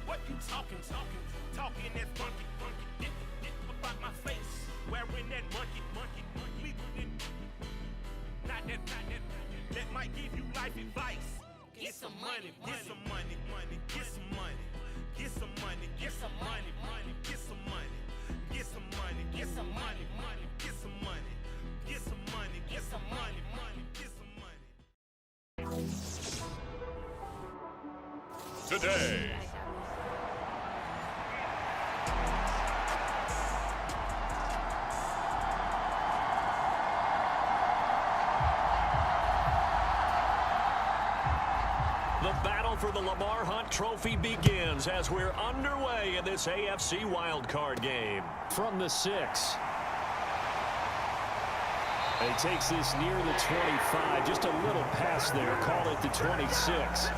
What you talking that funky, dip about my face. Wearing that monkey. Not that. That might give you life advice. Get some money. Get some money. Get some money. Get some money. Get some money. Get some money. Get some money. Get some money. Get some money. Get some money. Get some money. Get some money. Today. The battle for the Lamar Hunt Trophy begins as we're underway in this AFC wildcard game. From the 6. He takes this near the 25. Just a little pass there. Call it the 26.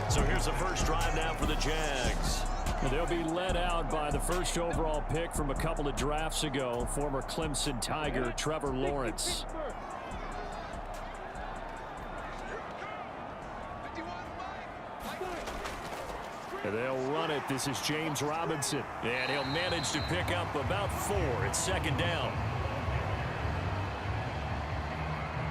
So here's the first drive now for the Jags. They'll be led out by the first overall pick from a couple of drafts ago, former Clemson Tiger Trevor Lawrence. And they'll run it. This is James Robinson. And he'll manage to pick up about 4. It's second down.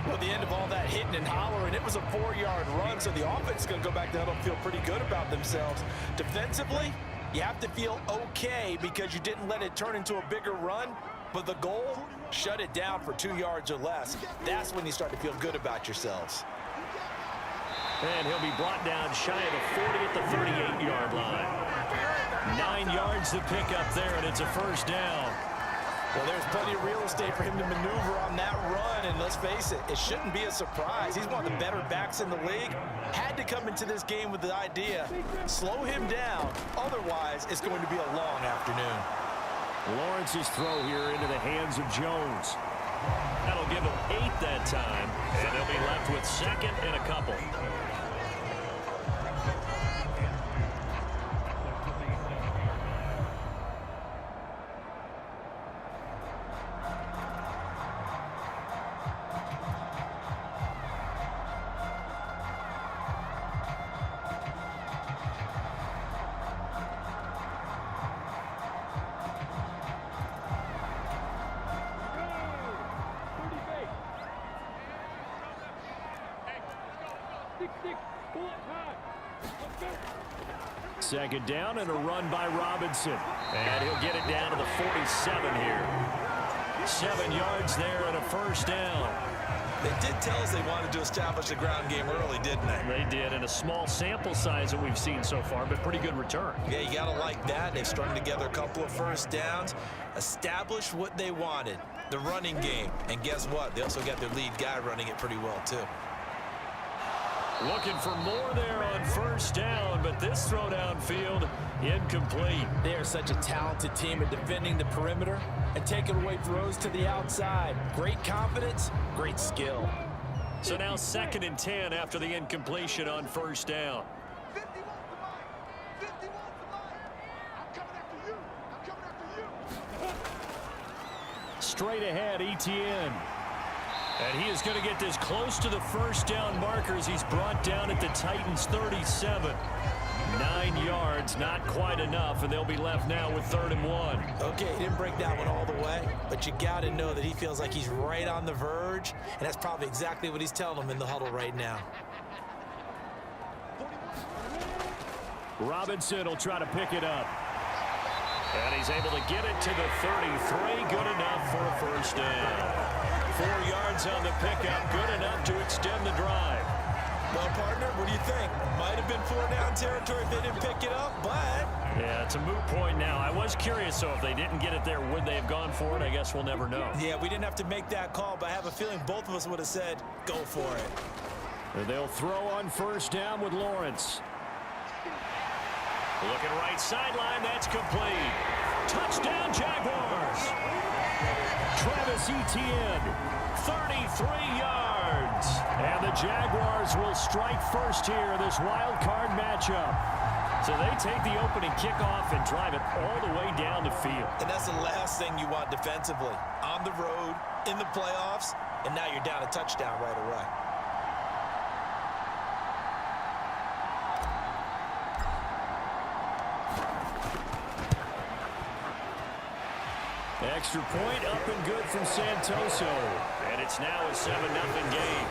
Well, the end of all that hitting and hollering, it was a 4-yard run, so the offense is going to go back there and feel pretty good about themselves. Defensively, you have to feel okay because you didn't let it turn into a bigger run, but the goal, shut it down for 2 yards or less. That's when you start to feel good about yourselves. And he'll be brought down shy of the 40 at the 38-yard line. 9 yards to pick up there, and it's a first down. Well, there's plenty of real estate for him to maneuver on that run, and let's face it, it shouldn't be a surprise. He's one of the better backs in the league. Had to come into this game with the idea, slow him down, otherwise it's going to be a long afternoon. Lawrence's throw here into the hands of Jones. That'll give him 8 that time, and they'll be left with second and a couple. Second down and a run by Robinson. And he'll get it down to the 47 here. 7 yards there and a first down. They did tell us they wanted to establish the ground game early, didn't they? They did, and a small sample size that we've seen so far, but pretty good return. Yeah, you got to like that. They've strung together a couple of first downs, established what they wanted, the running game. And guess what? They also got their lead guy running it pretty well, too. Looking for more there on first down, but this throw downfield incomplete. They are such a talented team at defending the perimeter and taking away throws to the outside. Great confidence, great skill. So now 2nd and 10 after the incompletion on first down. 51 to mine. 51 to mine. I'm coming after you. I'm coming after you. Straight ahead, Etienne. And he is going to get this close to the first down markers. He's brought down at the Titans' 37. 9 yards, not quite enough, and they'll be left now with 3rd and 1. Okay, he didn't break that one all the way, but you got to know that he feels like he's right on the verge, and that's probably exactly what he's telling them in the huddle right now. Robinson will try to pick it up. And he's able to get it to the 33. Good enough for a first down. 4 yards on the pickup. Good enough to extend the drive. Well, partner, what do you think? Might have been 4-down territory if they didn't pick it up, but... Yeah, it's a moot point now. I was curious, so if they didn't get it there, would they have gone for it? I guess we'll never know. Yeah, we didn't have to make that call, but I have a feeling both of us would have said, go for it. And they'll throw on first down with Lawrence. Looking right sideline, that's complete. Touchdown, Jaguars. Travis Etienne, 33 yards. And the Jaguars will strike first here in this wild card matchup. So they take the opening kickoff and drive it all the way down the field. And that's the last thing you want defensively. On the road, in the playoffs, and now you're down a touchdown right away. extra point up and good from Santoso. And it's now a 7-0 game.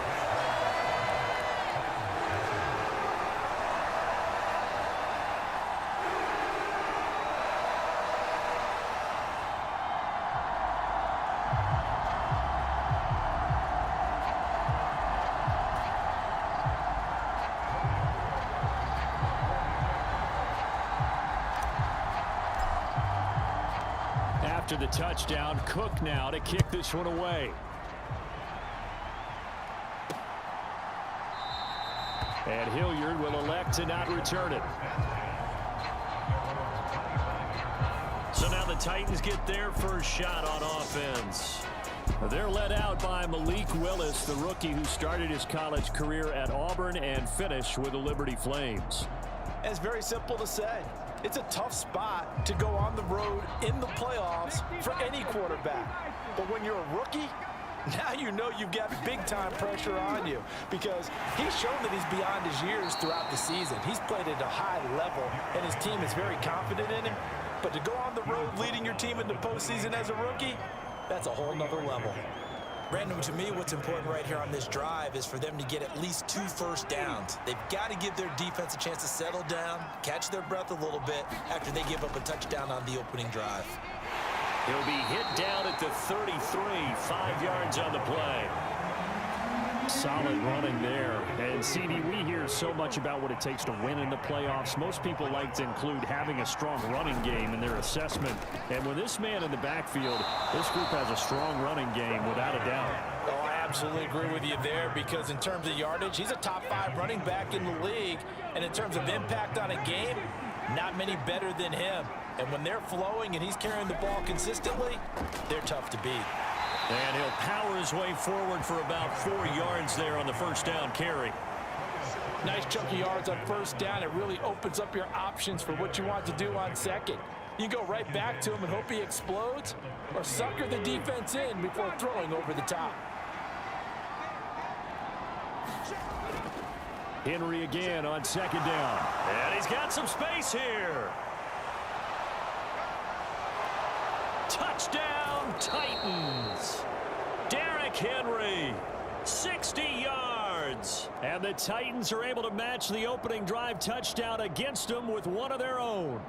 After the touchdown, Cook now to kick this one away. And Hilliard will elect to not return it. So now the Titans get their first shot on offense. They're led out by Malik Willis, the rookie who started his college career at Auburn and finished with the Liberty Flames. It's very simple to say. It's a tough spot to go on the road in the playoffs for any quarterback. But when you're a rookie, now you know you've got big-time pressure on you because he's shown that he's beyond his years throughout the season. He's played at a high level, and his team is very confident in him. But to go on the road leading your team in the postseason as a rookie, that's a whole nother level. Brandon, to me, what's important right here on this drive is for them to get at least 2 first downs. They've got to give their defense a chance to settle down, catch their breath a little bit after they give up a touchdown on the opening drive. He'll be hit down at the 33, 5 yards on the play. Solid running there. And, CD, we hear so much about what it takes to win in the playoffs. Most people like to include having a strong running game in their assessment. And with this man in the backfield, this group has a strong running game without a doubt. Oh, I absolutely agree with you there because in terms of yardage, he's a top 5 running back in the league. And in terms of impact on a game, not many better than him. And when they're flowing and he's carrying the ball consistently, they're tough to beat. And he'll power his way forward for about 4 yards there on the first down carry. Nice chunky yards on first down. It really opens up your options for what you want to do on second. You go right back to him and hope he explodes, or sucker the defense in before throwing over the top. Henry again on second down. And he's got some space here. Touchdown, Titans. Derrick Henry, 60 yards. And the Titans are able to match the opening drive touchdown against them with one of their own.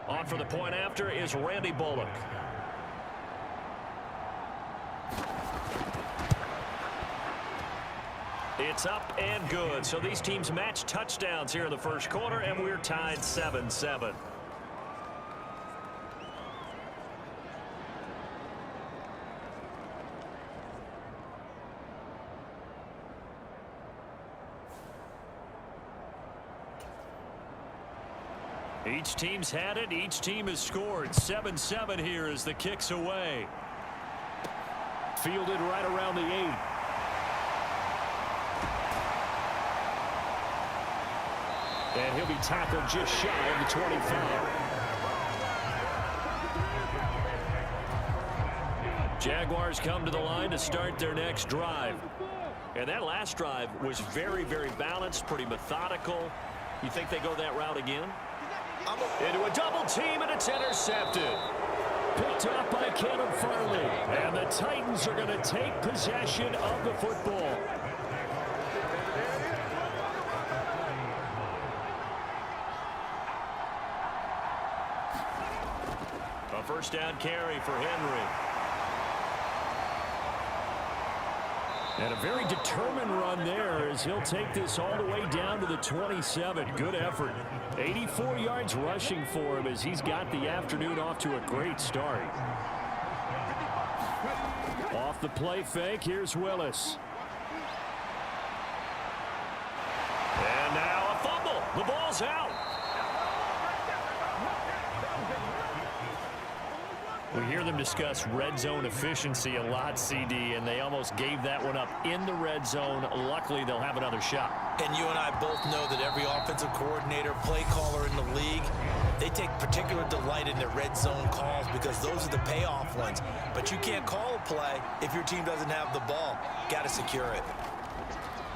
On for the point after is Randy Bullock. It's up and good. So these teams match touchdowns here in the first quarter, and we're tied 7-7. Each team's had it. Each team has scored. 7-7 here as the kick's away. Fielded right around the 8. And he'll be tackled just shy of the 25. Jaguars come to the line to start their next drive. And that last drive was very, very balanced, pretty methodical. You think they go that route again? Into a double team, and it's intercepted. Picked up by Caleb Farley. And the Titans are going to take possession of the football. A first down carry for Henry. And a very determined run there as he'll take this all the way down to the 27. Good effort. 84 yards rushing for him as he's got the afternoon off to a great start. Off the play fake, here's Willis. And now a fumble. The ball's out. We hear them discuss red zone efficiency a lot, CD, and they almost gave that one up in the red zone. Luckily, they'll have another shot. And you and I both know that every offensive coordinator, play caller in the league, they take particular delight in their red zone calls because those are the payoff ones. But you can't call a play if your team doesn't have the ball. Got to secure it.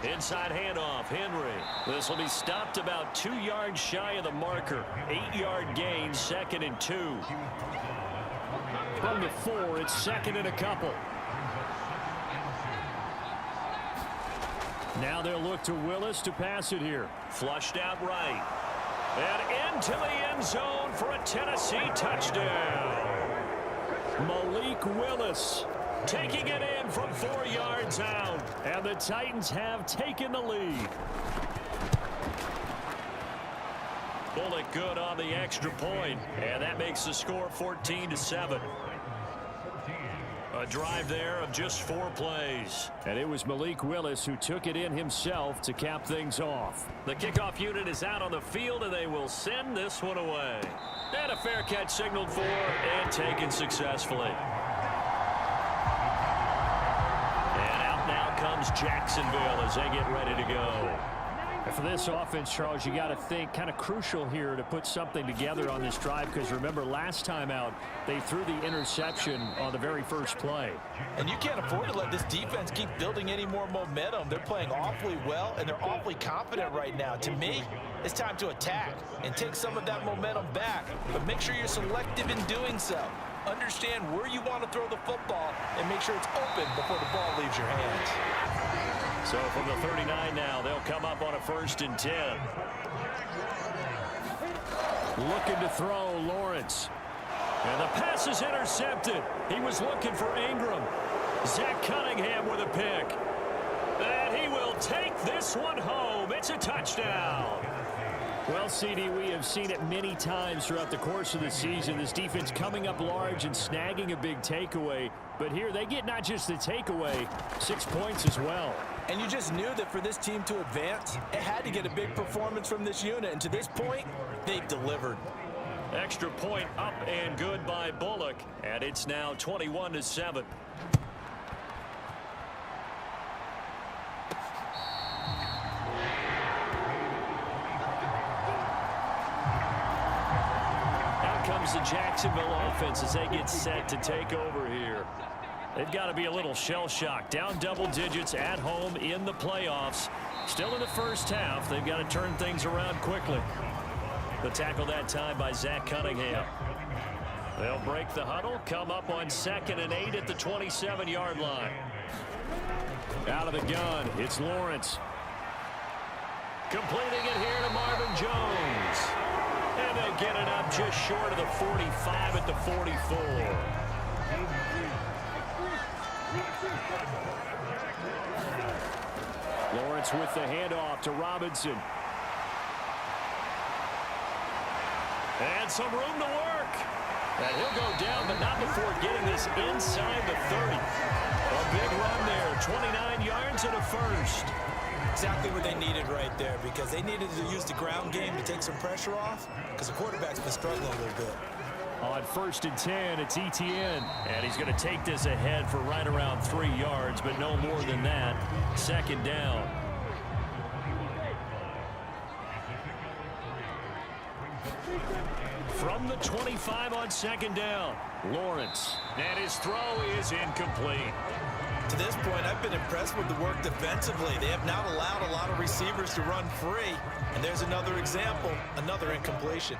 Inside handoff, Henry. This will be stopped about 2 yards shy of the marker. 8-yard gain, 2nd and 2. From the 4, it's 2nd and a couple. Now they'll look to Willis to pass it here. Flushed out right. And into the end zone for a Tennessee touchdown. Malik Willis taking it in from 4 yards out. And the Titans have taken the lead. Bullock good on the extra point, and that makes the score 14-7. A drive there of just 4 plays. And it was Malik Willis who took it in himself to cap things off. The kickoff unit is out on the field, and they will send this one away. And a fair catch signaled for and taken successfully. And out now comes Jacksonville as they get ready to go. And for this offense, Charles, you got to think kind of crucial here to put something together on this drive, because remember last time out they threw the interception on the very first play. And you can't afford to let this defense keep building any more momentum. They're playing awfully well, and they're awfully confident right now. To me, it's time to attack and take some of that momentum back, but make sure you're selective in doing so. Understand where you want to throw the football and make sure it's open before the ball leaves your hands. So from the 39 now, they'll come up on a 1st and 10. Looking to throw, Lawrence. And the pass is intercepted. He was looking for Ingram. Zach Cunningham with a pick. And he will take this one home. It's a touchdown. Well, CD, we have seen it many times throughout the course of the season. This defense coming up large and snagging a big takeaway. But here they get not just the takeaway, 6 points as well. And you just knew that for this team to advance, it had to get a big performance from this unit. And to this point, they've delivered. Extra point up and good by Bullock. And it's now 21-7. Out comes the Jacksonville offense as they get set to take over here. They've got to be a little shell-shocked. Down double digits at home in the playoffs. Still in the first half. They've got to turn things around quickly. The tackle that time by Zach Cunningham. They'll break the huddle, come up on 2nd and 8 at the 27-yard line. Out of the gun, it's Lawrence. Completing it here to Marvin Jones. And they get it up just short of the 45 at the 44. Lawrence with the handoff to Robinson. And some room to work. And he'll go down, but not before getting this inside the 30. A big run there, 29 yards and a 1st. Exactly what they needed right there, because they needed to use the ground game to take some pressure off, because the quarterback's been struggling a little bit. On 1st and 10, it's ETN. And he's going to take this ahead for right around 3 yards, but no more than that. 2nd down. From the 25 on 2nd down, Lawrence. And his throw is incomplete. To this point, I've been impressed with the work defensively. They have not allowed a lot of receivers to run free. And there's another example, another incompletion.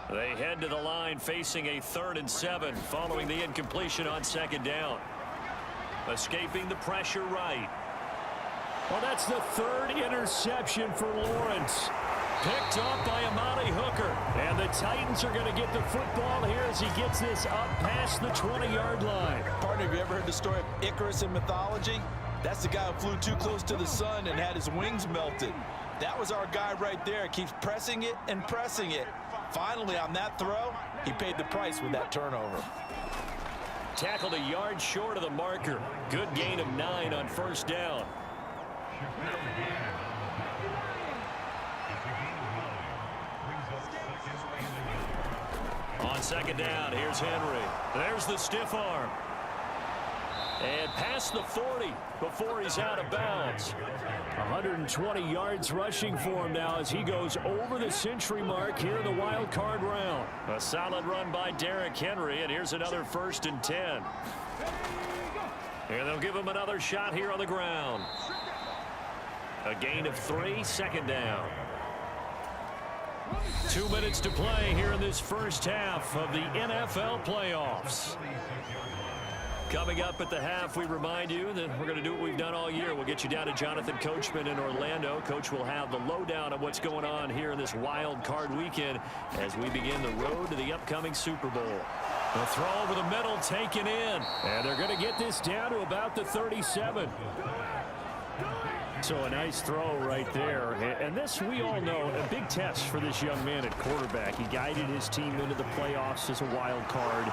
They head to the line facing a 3rd and 7 following the incompletion on 2nd down. Escaping the pressure right. Well, that's the 3rd interception for Lawrence. Picked up by Amani Hooker. And the Titans are going to get the football here as he gets this up past the 20-yard line. Partner, have you ever heard the story of Icarus in mythology? That's the guy who flew too close to the sun and had his wings melted. That was our guy right there. Keeps pressing it and pressing it. Finally, on that throw, he paid the price with that turnover. Tackled a yard short of the marker. Good gain of 9 on 1st down. On 2nd down, here's Henry. There's the stiff arm. And past the 40 before he's out of bounds. 120 yards rushing for him now as he goes over the century mark here in the wild card round. A solid run by Derrick Henry, and here's another 1st and 10. And they'll give him another shot here on the ground. A gain of 3, second down. 2 minutes to play here in this first half of the NFL playoffs. Coming up at the half, we remind you that we're going to do what we've done all year. We'll get you down to Jonathan Coachman in Orlando. Coach will have the lowdown of what's going on here in this wild card weekend as we begin the road to the upcoming Super Bowl. The throw over the middle taken in, and they're going to get this down to about the 37. So a nice throw right there. And this, we all know, a big test for this young man at quarterback. He guided his team into the playoffs as a wild card.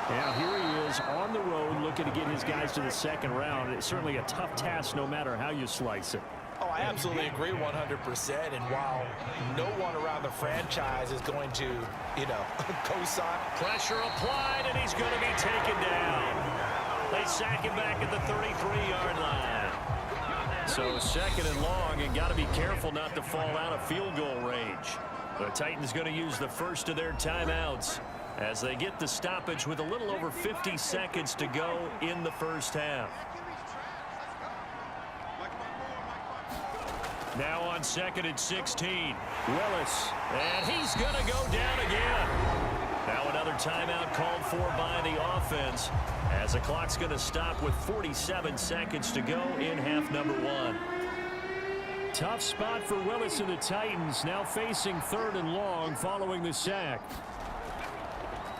Now here he is on the road looking to get his guys to the second round. It's certainly a tough task no matter how you slice it. Oh, I absolutely agree 100%. And while no one around the franchise is going to, co-sign. Pressure applied, and he's going to be taken down. They sack him back at the 33-yard line. So second and long, and got to be careful not to fall out of field goal range. The Titans going to use the first of their timeouts as they get the stoppage with a little over 50 seconds to go in the first half. Now on second and 16, Willis, and he's going to go down again. Now another timeout called for by the offense as the clock's going to stop with 47 seconds to go in half number 1. Tough spot for Willis and the Titans, now facing third and long following the sack.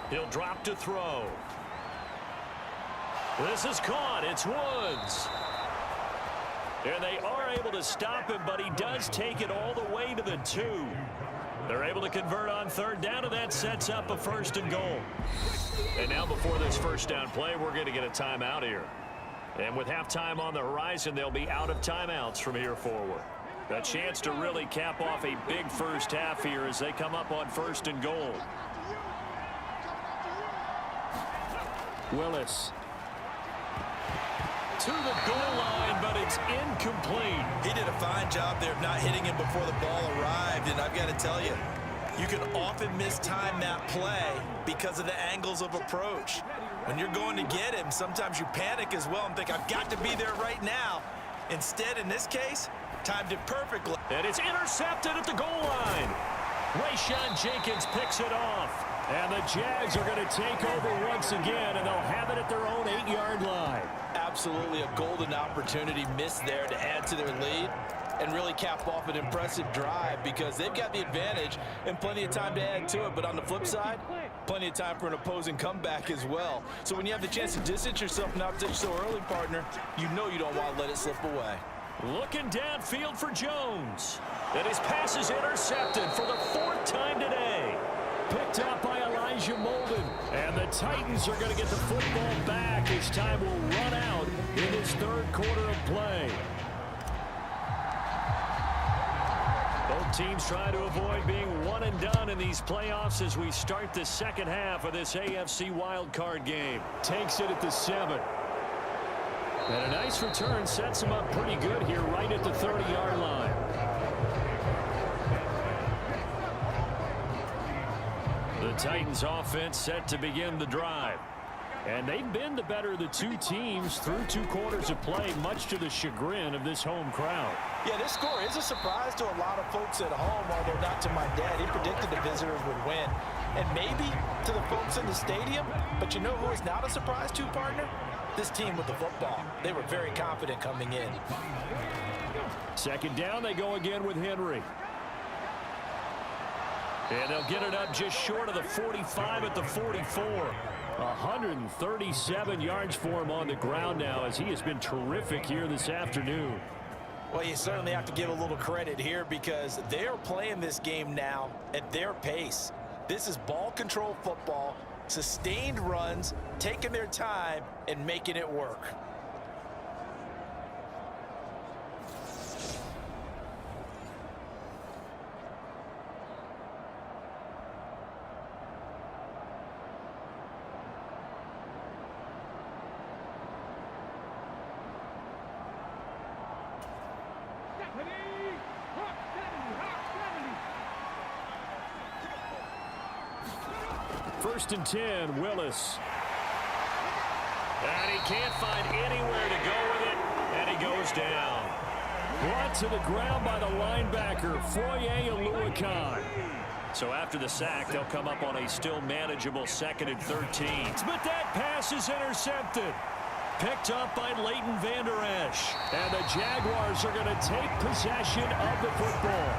He'll drop to throw. This is caught. It's Woods. And they are able to stop him, but he does take it all the way to the 2. They're able to convert on third down, and that sets up a first and goal. And now before this first down play, we're going to get a timeout here. And with halftime on the horizon, they'll be out of timeouts from here forward. A chance to really cap off a big first half here as they come up on first and goal. Willis to the goal line, but it's incomplete. He did a fine job there of not hitting him before the ball arrived, and I've got to tell you, you can often mistime that play because of the angles of approach. When you're going to get him, sometimes you panic as well and think, I've got to be there right now. Instead, in this case, timed it perfectly. And it's intercepted at the goal line. Rayshawn Jenkins picks it off. And the Jags are going to take over once again, and they'll have it at their own 8-yard line. Absolutely a golden opportunity missed there to add to their lead and really cap off an impressive drive because they've got the advantage and plenty of time to add to it. But on the flip side, plenty of time for an opposing comeback as well. So when you have the chance to distance yourself from the opposition so early, partner, you know you don't want to let it slip away. Looking downfield for Jones. And his pass is intercepted for the 4th time today. Picked up by Elijah Molden. And the Titans are going to get the football back as time will run out in this third quarter of play. Both teams try to avoid being one and done in these playoffs as we start the second half of this AFC wildcard game. Takes it at the 7. And a nice return sets him up pretty good here right at the 30-yard line. The Titans offense set to begin the drive. And they've been the better of the two teams through 2 quarters of play, much to the chagrin of this home crowd. Yeah, this score is a surprise to a lot of folks at home, although not to my dad. He predicted the visitors would win. And maybe to the folks in the stadium. But you know who is not a surprise to, partner? This team with the football. They were very confident coming in. Second down, they go again with Henry. And they'll get it up just short of the 45 at the 44. 137 yards for him on the ground now as he has been terrific here this afternoon. Well, you certainly have to give a little credit here because they're playing this game now at their pace. This is ball control football, sustained runs, taking their time and making it work. First and 10, Willis. And he can't find anywhere to go with it, and he goes down. Brought to the ground by the linebacker, Foye Oluwakan. So after the sack, they'll come up on a still manageable 2nd and 13. But that pass is intercepted. Picked up by Leighton Vander Esch. And the Jaguars are going to take possession of the football.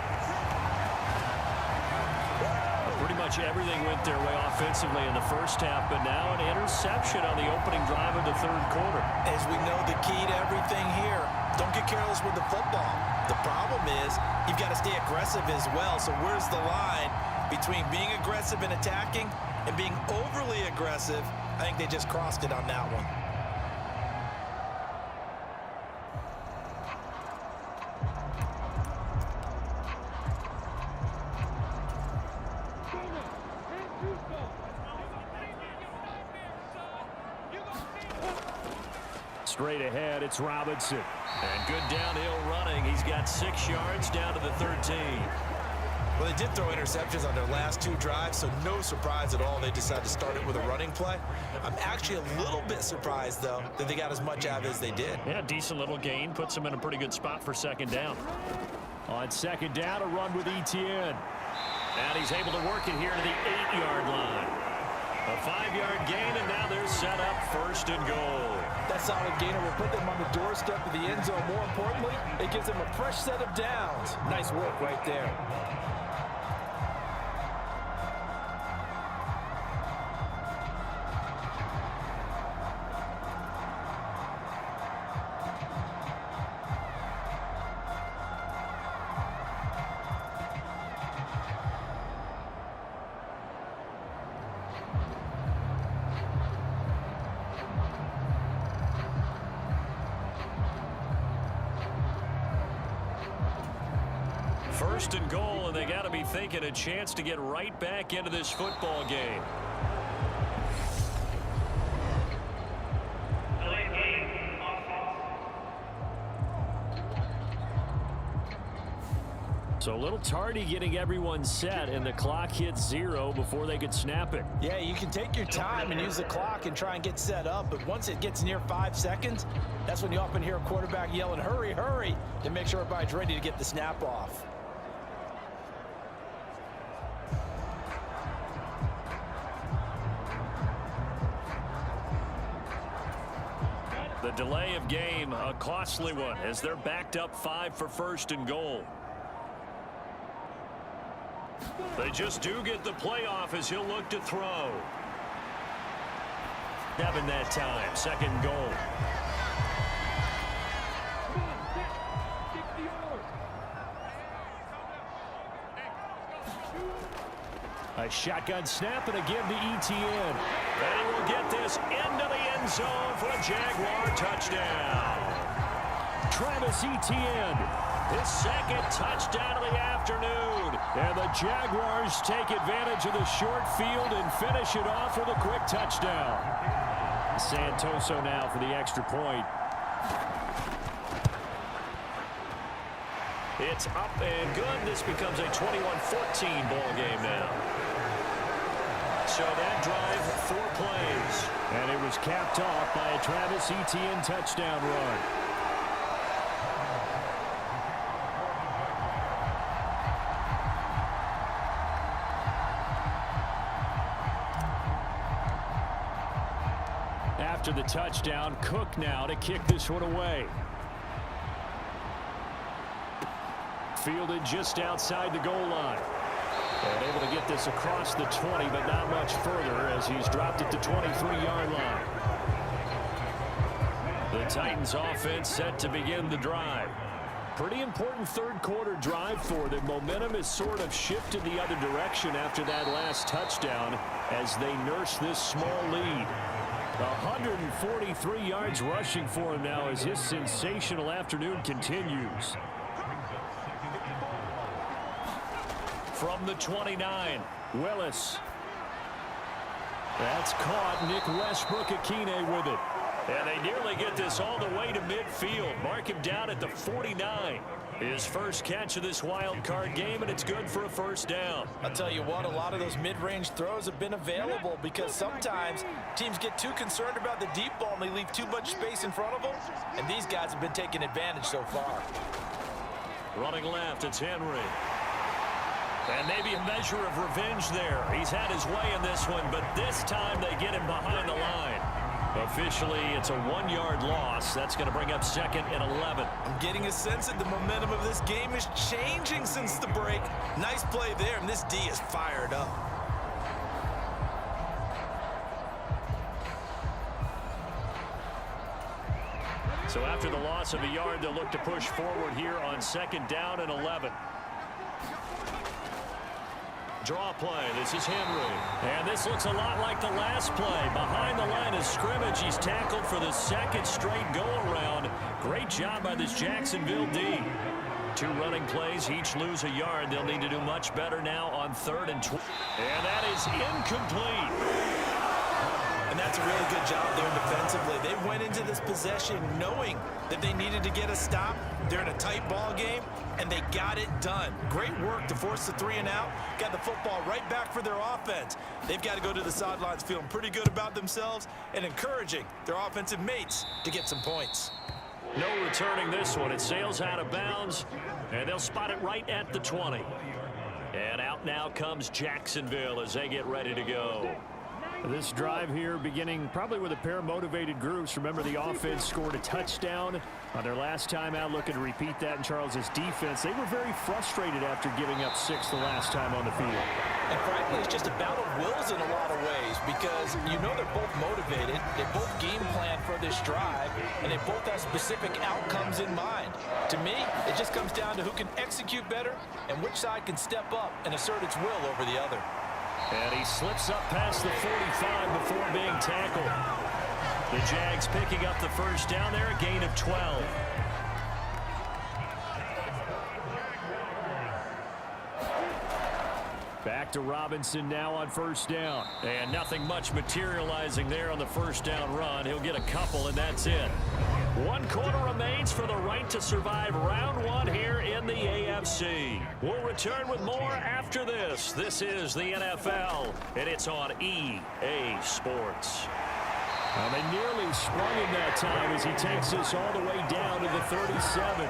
Pretty much everything went their way offensively in the first half, but now an interception on the opening drive of the 3rd quarter. As we know, the key to everything here, don't get careless with the football. The problem is you've got to stay aggressive as well. So where's the line between being aggressive and attacking and being overly aggressive? I think they just crossed it on that one. Straight ahead, it's Robinson. And good downhill running. He's got 6 yards down to the 13. Well, they did throw interceptions on their last 2 drives, so no surprise at all they decided to start it with a running play. I'm actually a little bit surprised, though, that they got as much out of it as they did. Yeah, decent little gain. Puts them in a pretty good spot for 2nd down. On 2nd down, a run with Etienne. And he's able to work it here to the 8-yard line. A 5-yard gain, and now they're set up 1st and goal. That solid gainer will put them on the doorstep of the end zone. More importantly, it gives them a fresh set of downs. Nice work right there. First and goal, and they got to be thinking a chance to get right back into this football game. So a little tardy getting everyone set, and the clock hits 0 before they could snap it. Yeah, you can take your time and use the clock and try and get set up, but once it gets near 5 seconds, that's when you often hear a quarterback yelling, hurry, hurry, to make sure everybody's ready to get the snap off. The delay of game, a costly one, as they're backed up 5 for 1st and goal. They just do get the play off as he'll look to throw. 7 that time, 2nd goal. A shotgun snap and again to Etienne. And he will get this into the end zone for a Jaguar touchdown. Travis Etienne, His 2nd touchdown of the afternoon. and the Jaguars take advantage of the short field and finish it off with a quick touchdown. Santoso now for the extra point. It's up and good. This becomes a 21-14 ball game now. So that drive, 4 plays. And it was capped off by a Travis Etienne touchdown run. After the touchdown, Cook now to kick this one away. Fielded just outside the goal line. And able to get this across the 20, but not much further as he's dropped it to 23-yard line. The Titans offense set to begin the drive. Pretty important 3rd quarter drive for them. Momentum has sort of shifted the other direction after that last touchdown as they nurse this small lead. 143 yards rushing for him now as his sensational afternoon continues. From the 29, Willis. That's caught. Nick Westbrook-Akine with it. and they nearly get this all the way to midfield. Mark him down at the 49. His first catch of this wild card game, and it's good for a 1st down. I'll tell you what, a lot of those mid-range throws have been available because sometimes teams get too concerned about the deep ball and they leave too much space in front of them, and these guys have been taking advantage so far. Running left, it's Henry. And maybe a measure of revenge there. He's had his way in this one, but this time they get him behind the line. Officially, it's a 1-yard loss. That's going to bring up 2nd and 11. I'm getting a sense that the momentum of this game is changing since the break. Nice play there, and this D is fired up. So after the loss of a yard, they'll look to push forward here on 2nd down and 11. Draw play. This is Henry. And this looks a lot like the last play. Behind the line of scrimmage, he's tackled for the 2nd straight go-around. Great job by this Jacksonville D. 2 running plays, each lose a yard. They'll need to do much better now on 3rd and 20. And that is incomplete. And that's a really good job there defensively. They went into this possession knowing that they needed to get a stop. They're in a tight ball game, and they got it done. Great work to force the 3 and out. Got the football right back for their offense. They've got to go to the sidelines feeling pretty good about themselves and encouraging their offensive mates to get some points. No returning this one. It sails out of bounds, and they'll spot it right at the 20. And out now comes Jacksonville as they get ready to go. This drive here beginning probably with a pair of motivated groups. Remember, the offense scored a touchdown on their last time out. Looking to repeat that in Charles's defense. They were very frustrated after giving up 6 the last time on the field. And frankly, it's just a battle of wills in a lot of ways because you know they're both motivated. They both game plan for this drive, and they both have specific outcomes in mind. To me, it just comes down to who can execute better and which side can step up and assert its will over the other. And he slips up past the 45 before being tackled. The Jags picking up the first down there, a gain of 12. Back to Robinson now on first down. And nothing much materializing there on the first down run. He'll get a couple, and that's it. 1 quarter remains for the right to survive round 1 here in the AFC. We'll return with more after this. This is the NFL, and it's on EA Sports. They nearly sprung him that time as he takes this all the way down to the 37.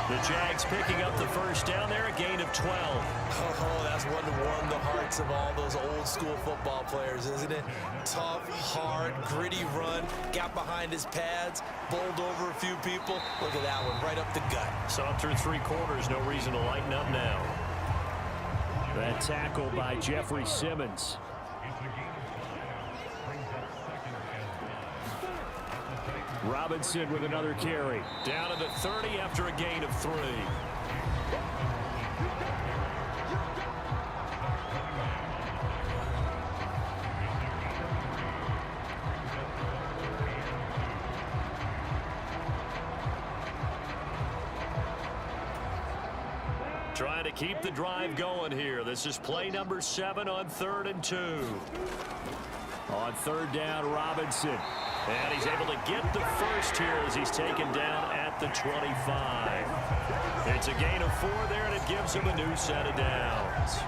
The Jags picking up the first down there, a gain of 12. Oh, that's one to warm the hearts of all those old school football players, isn't it? Tough, hard, gritty run, got behind his pads, bowled over a few people. Look at that one, right up the gut. So through 3 quarters, no reason to lighten up now. That tackle by Jeffrey Simmons. Robinson with another carry. Down to the 30 after a gain of 3. Trying to keep the drive going here. This is play number 7 on 3rd and 2. On 3rd down, Robinson. And he's able to get the first here as he's taken down at the 25. It's a gain of 4 there, and it gives him a new set of downs.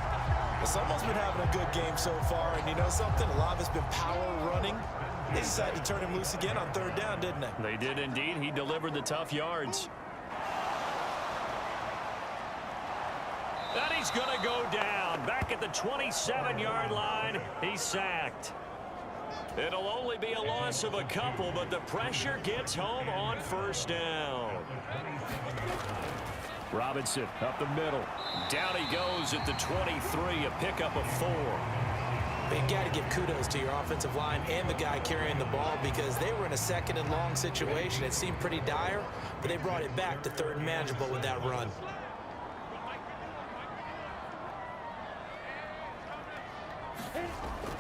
Someone's been having a good game so far, and you know something? A lot of it's been power running. They decided to turn him loose again on 3rd down, didn't they? They did indeed. He delivered the tough yards. And he's going to go down. Back at the 27-yard line, he's sacked. It'll only be a loss of a couple, but the pressure gets home on 1st down. Robinson up the middle. Down he goes at the 23, a pickup of 4. But you got to give kudos to your offensive line and the guy carrying the ball because they were in a 2nd and long situation. It seemed pretty dire, but they brought it back to 3rd and manageable with that run.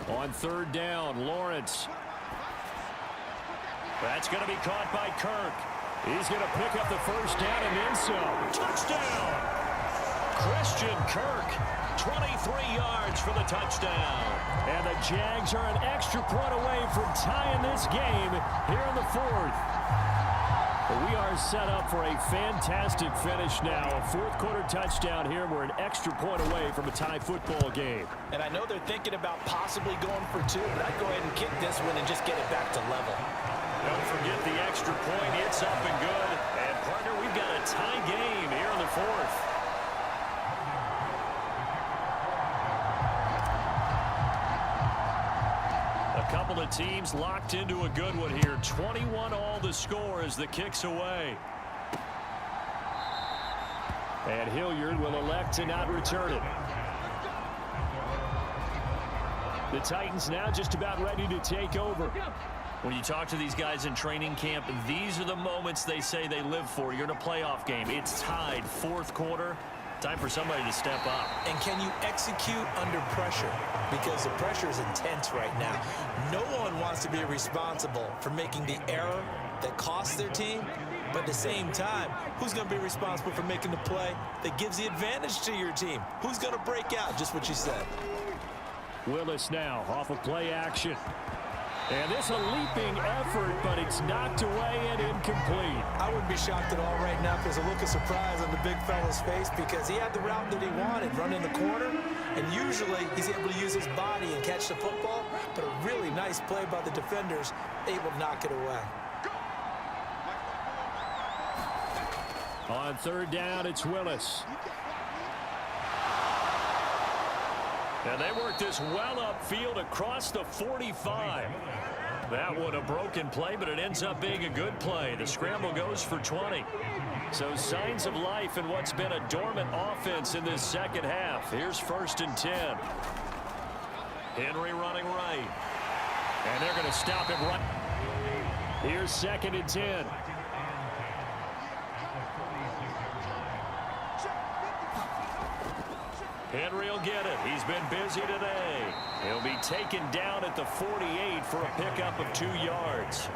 On 3rd down, Lawrence. That's going to be caught by Kirk. He's going to pick up the first down and then some. Touchdown! Christian Kirk, 23 yards for the touchdown. And the Jags are an extra point away from tying this game here in the 4th. We are set up for a fantastic finish now. A 4th quarter touchdown here. We're an extra point away from a tie football game. And I know they're thinking about possibly going for 2, but I'd go ahead and kick this one and just get it back to level. Don't forget the extra point. It's up and good. And, partner, we've got a tie game here in the 4th. A couple of teams locked into a good one here. 21 all the score as the kick's away. And Hilliard will elect to not return it. The Titans now just about ready to take over. When you talk to these guys in training camp, these are the moments they say they live for. You're in a playoff game. It's tied, 4th quarter. Time for somebody to step up. And can you execute under pressure? Because the pressure is intense right now. No one wants to be responsible for making the error that costs their team. But at the same time, who's going to be responsible for making the play that gives the advantage to your team? Who's going to break out? Just what you said. Willis now off of play action. And this a leaping effort, but it's knocked away and incomplete. I wouldn't be shocked at all right now if there's a look of surprise on the big fella's face because he had the route that he wanted, run in the corner, and usually he's able to use his body and catch the football, but a really nice play by the defenders, able to knock it away. On 3rd down, it's Willis. And they work this well upfield across the 45. That one a broken play, but it ends up being a good play. The scramble goes for 20. So signs of life in what's been a dormant offense in this second half. Here's 1st and 10. Henry running right. And they're going to stop him right. Here's 2nd and 10. Henry will get it. He's been busy today. He'll be taken down at the 48 for a pickup of 2 yards.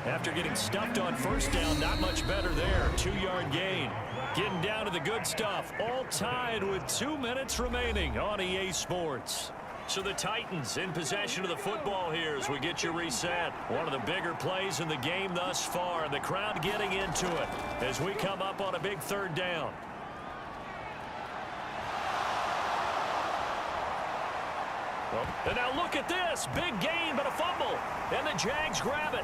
After getting stuffed on 1st down, not much better there. 2-yard gain. Getting down to the good stuff. All tied with 2 minutes remaining on EA Sports. So the Titans in possession of the football here as we get you reset. One of the bigger plays in the game thus far. And the crowd getting into it as we come up on a big 3rd down. And now look at this. Big gain, but a fumble. And the Jags grab it.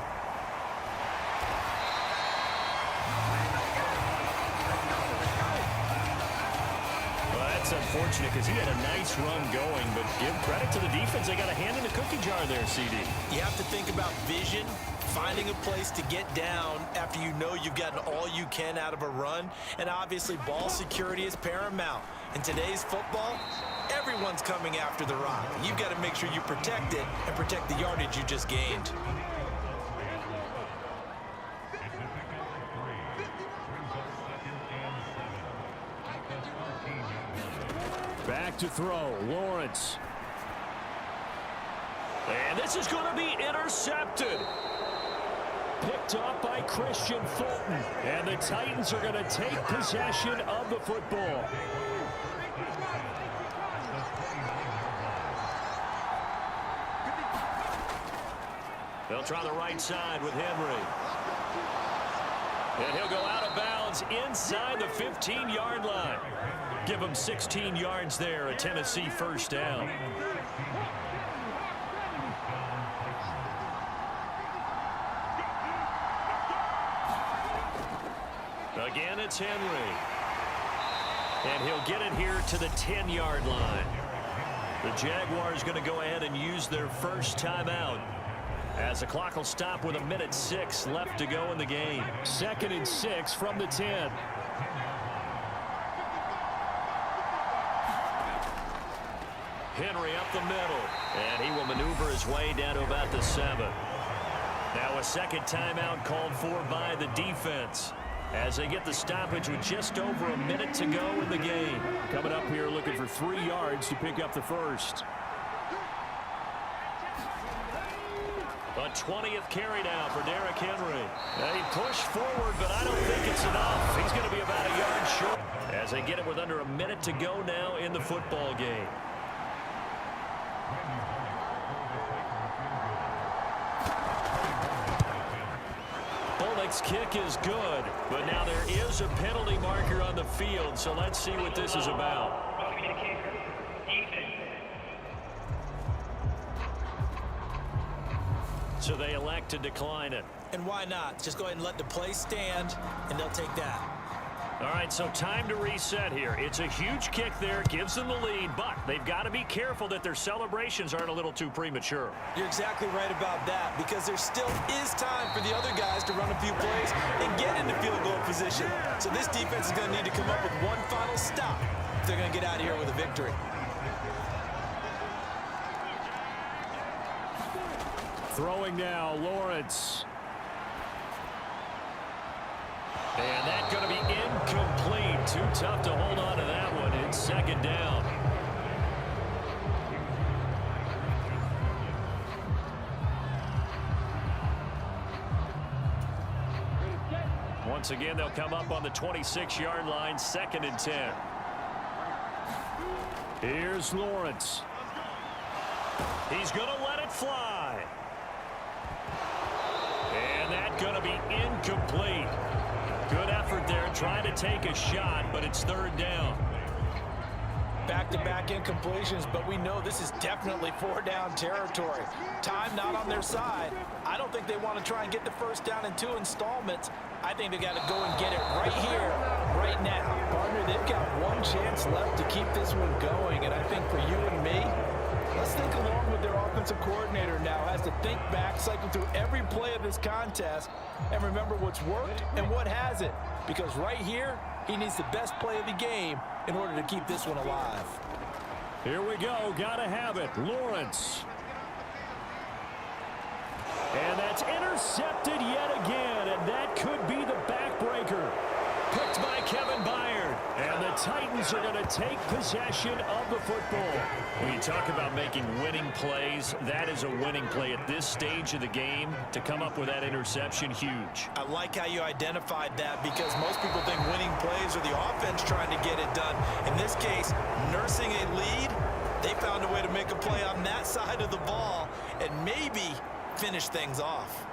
Well, that's unfortunate because he had a nice run going, but give credit to the defense. They got a hand in the cookie jar there, CD. You have to think about vision, finding a place to get down after you know you've gotten all you can out of a run. And obviously, ball security is paramount. In today's football, everyone's coming after the rock. You've got to make sure you protect it and protect the yardage you just gained. Back to throw, Lawrence. And this is going to be intercepted. Picked up by Christian Fulton. And the Titans are going to take possession of the football. They'll try the right side with Henry. And he'll go out of bounds inside the 15-yard line. Give him 16 yards there, a Tennessee 1st down. Again, it's Henry. And he'll get it here to the 10-yard line. The Jaguars going to go ahead and use their first timeout as the clock will stop with 1:06 left to go in the game. 2nd and 6 from the 10. Henry up the middle, and he will maneuver his way down to about the 7. Now a second timeout called for by the defense as they get the stoppage with just over a minute to go in the game. Coming up here looking for 3 yards to pick up the first. A 20th carry now for Derrick Henry. Now he pushed forward, but I don't think it's enough. He's going to be about a yard short as they get it with under a minute to go now in the football game. Bolnick's kick is good, but now there is a penalty marker on the field, so let's see what this is about. So they elect to decline it. And why not? Just go ahead and let the play stand, and they'll take that. All right, so time to reset here. It's a huge kick there, gives them the lead, but they've got to be careful that their celebrations aren't a little too premature. You're exactly right about that, because there still is time for the other guys to run a few plays and get into field goal position. So this defense is going to need to come up with one final stop if they're going to get out of here with a victory. Throwing now, Lawrence. And that's going to be incomplete. Too tough to hold on to that one. It's second down. Once again, they'll come up on the 26-yard line, 2nd and 10. Here's Lawrence. He's going to let it fly. And that's going to be incomplete. Good effort there, trying to take a shot, but it's 3rd down. Back-to-back incompletions, but we know this is definitely 4-down territory. Time not on their side. I don't think they want to try and get the first down in 2 installments. I think they got to go and get it right here, right now. Partner, they've got one chance left to keep this one going, and I think for you and me, let's think along with their offensive coordinator now. Has to think back, cycle through every play of this contest, and remember what's worked and what hasn't. Because right here, he needs the best play of the game in order to keep this one alive. Here we go. Got to have it. Lawrence. And that's intercepted yet again, and that could be the backbreaker. Picked by Kevin Byard. And the Titans are going to take possession of the football. When you talk about making winning plays, that is a winning play at this stage of the game. To come up with that interception, huge. I like how you identified that, because most people think winning plays are the offense trying to get it done. In this case, nursing a lead, they found a way to make a play on that side of the ball and maybe finish things off.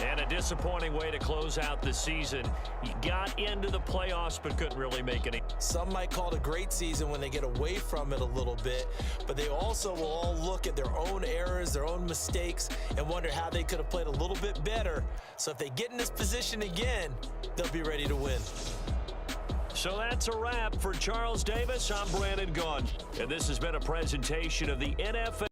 And a disappointing way to close out the season. You got into the playoffs but couldn't really make any. Some might call it a great season when they get away from it a little bit, but they also will all look at their own errors, their own mistakes, and wonder how they could have played a little bit better. So if they get in this position again, they'll be ready to win. So that's a wrap for Charles Davis. I'm Brandon Gaughan, and this has been a presentation of the NFL.